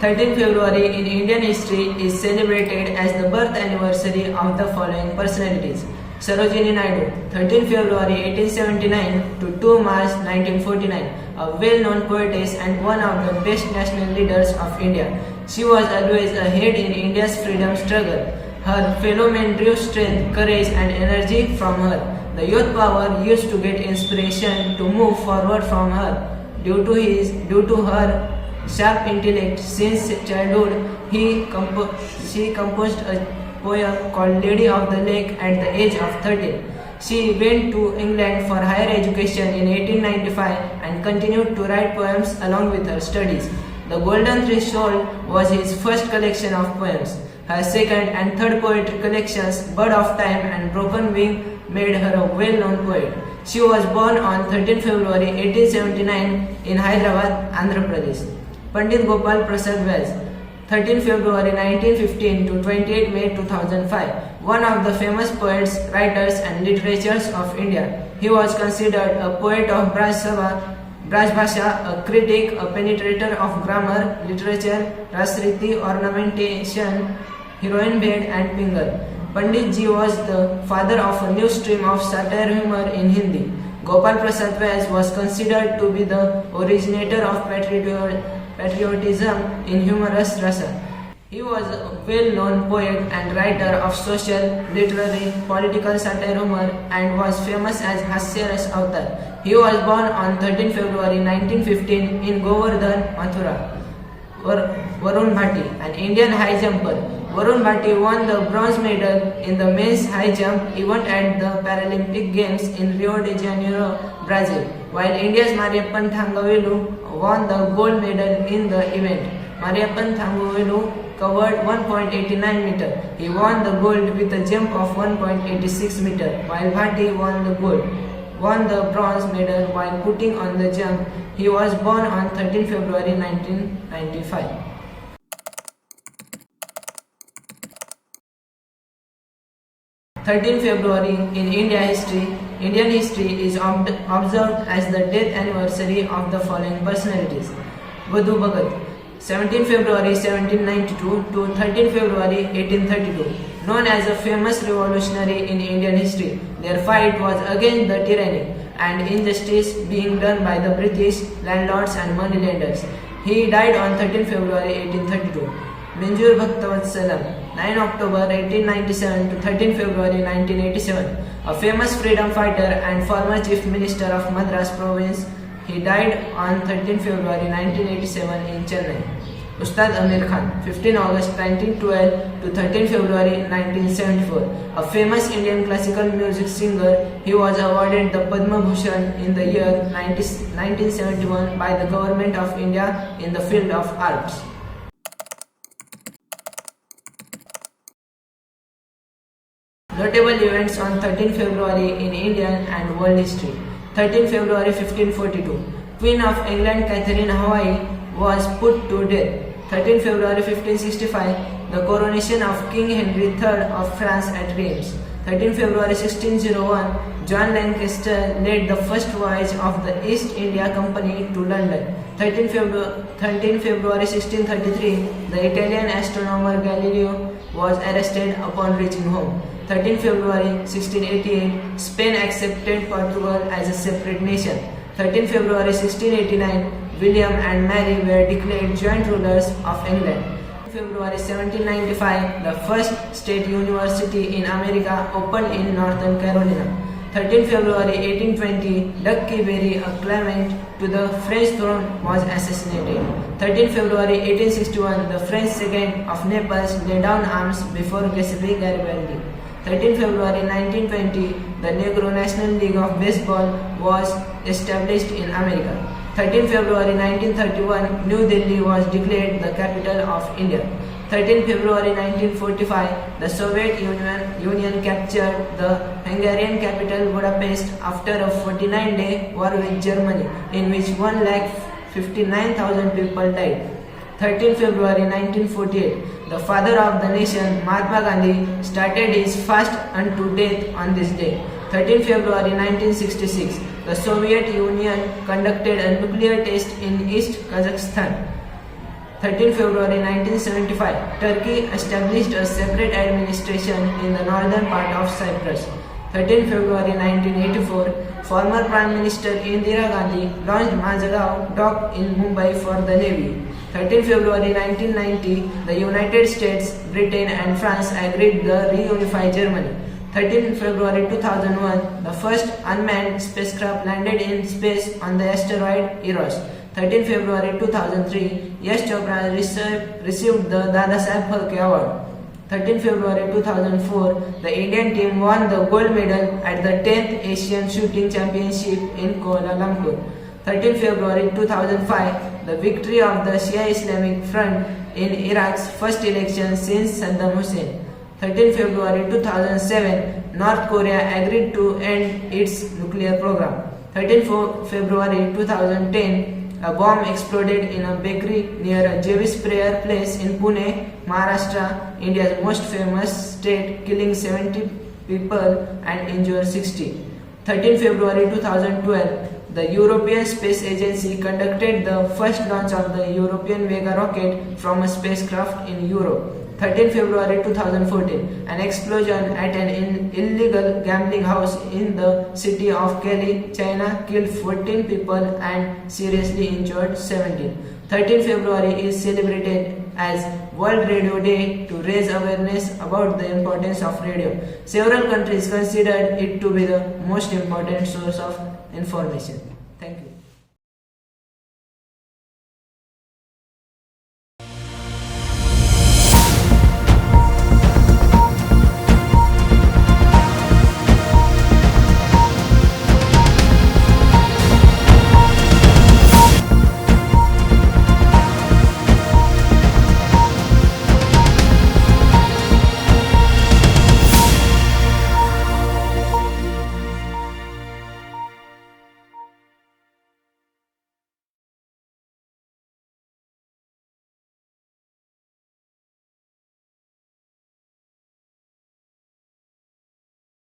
13 February in Indian history is celebrated as the birth anniversary of the following personalities. Sarojini Naidu, 13 February 1879 to 2 March 1949, a well-known poetess and one of the best national leaders of India. She was always ahead in India's freedom struggle. Her fellow men drew strength, courage and energy from her. The youth power used to get inspiration to move forward from her. Due to her sharp intellect since childhood, she composed a poem called Lady of the Lake at the age of 13. She went to England for higher education in 1895 and continued to write poems along with her studies. The Golden Threshold was his first collection of poems. Her second and third poetry collections, Bird of Time and Broken Wing, made her a well-known poet. She was born on 13 February 1879 in Hyderabad, Andhra Pradesh. Pandit Gopal Prasad Vyas, 13 February 1915 to 28 May 2005, one of the famous poets, writers and literatures of India. He was considered a poet of Braj Bhasha, a critic, a penetrator of grammar, literature, rasriti, ornamentation, heroine bed and pingal. Pandit ji was the father of a new stream of satire humor in Hindi. Gopal Prasad Vyas was considered to be the originator of patriotism in humorous rasa. He was a well-known poet and writer of social, literary, political satire humor and was famous as Hasyaras Avatar. He was born on 13 February 1915 in Govardhan, Mathura. Varun Bhati, an Indian high jumper. Varun Bhati won the bronze medal in the men's high jump event at the Paralympic Games in Rio de Janeiro, Brazil, while India's Mariappan Thangavelu won the gold medal in the event. Mariappan Thangavelu covered 1.89 meter. He won the gold with a jump of 1.86 meter, while Bhati won the bronze medal while putting on the jump. He was born on 13 February 1995. 13 February in Indian history is observed as the death anniversary of the following personalities. Vadhu Bhagat, 17 February 1792 to 13 February 1832, known as a famous revolutionary in Indian history. Their fight was against the tyranny and injustice being done by the British landlords and moneylenders. He died on 13 February 1832. Minjur Bhaktawatsalam, 9 October 1897 to 13 February 1987, a famous freedom fighter and former Chief Minister of Madras Province. He died on 13 February 1987 in Chennai. Ustad Amir Khan, 15 August 1912 to 13 February 1974, a famous Indian classical music singer. He was awarded the Padma Bhushan in the year 1971 by the Government of India in the field of arts. Notable events on 13 February in Indian and world history. 13 February 1542, Queen of England Catherine Howard was put to death. 13 February 1565, the coronation of King Henry III of France at Reims. 13 February 1601, John Lancaster led the first voyage of the East India Company to London. 13 February 1633, the Italian astronomer Galileo was arrested upon reaching home. 13 February 1688, Spain accepted Portugal as a separate nation. 13 February 1689, William and Mary were declared joint rulers of England. February 1795, the first state university in America opened in Northern Carolina. 13 February 1820, Ducky Berry, a claimant to the French throne, was assassinated. 13 February 1861, the French second of Naples laid down arms before Giuseppe Garibaldi. 13 February 1920, the Negro National League of Baseball was established in America. 13 February 1931, New Delhi was declared the capital of India. 13 February 1945, the Soviet Union captured the Hungarian capital Budapest after a 49-day war with Germany, in which 1,59,000 people died. 13 February 1948, the father of the nation, Mahatma Gandhi, started his fast unto death on this day. 13 February 1966, the Soviet Union conducted a nuclear test in East Kazakhstan. 13 February 1975, Turkey established a separate administration in the northern part of Cyprus. 13 February 1984, former Prime Minister Indira Gandhi launched Mazagaon dock in Mumbai for the Navy. 13 February 1990, the United States, Britain and France agreed to reunify Germany. 13 February 2001, the first unmanned spacecraft landed in space on the asteroid Eros. 13 February 2003, Yash Chopra received the Dadasaheb Phalke Award. 13 February 2004, the Indian team won the gold medal at the 10th Asian Shooting Championship in Kuala Lumpur. 13 February 2005, the victory of the Shia Islamic Front in Iraq's first election since Saddam Hussein. 13 February 2007, North Korea agreed to end its nuclear program. 13 February 2010, a bomb exploded in a bakery near a Jewish prayer place in Pune, Maharashtra, India's most famous state, killing 70 people and injuring 60. 13 February 2012, the European Space Agency conducted the first launch of the European Vega rocket from a spacecraft in Europe. 13 February 2014, an explosion at an illegal gambling house in the city of Cali, China killed 14 people and seriously injured 17. 13 February is celebrated as World Radio Day to raise awareness about the importance of radio. Several countries consider it to be the most important source of information. Thank you.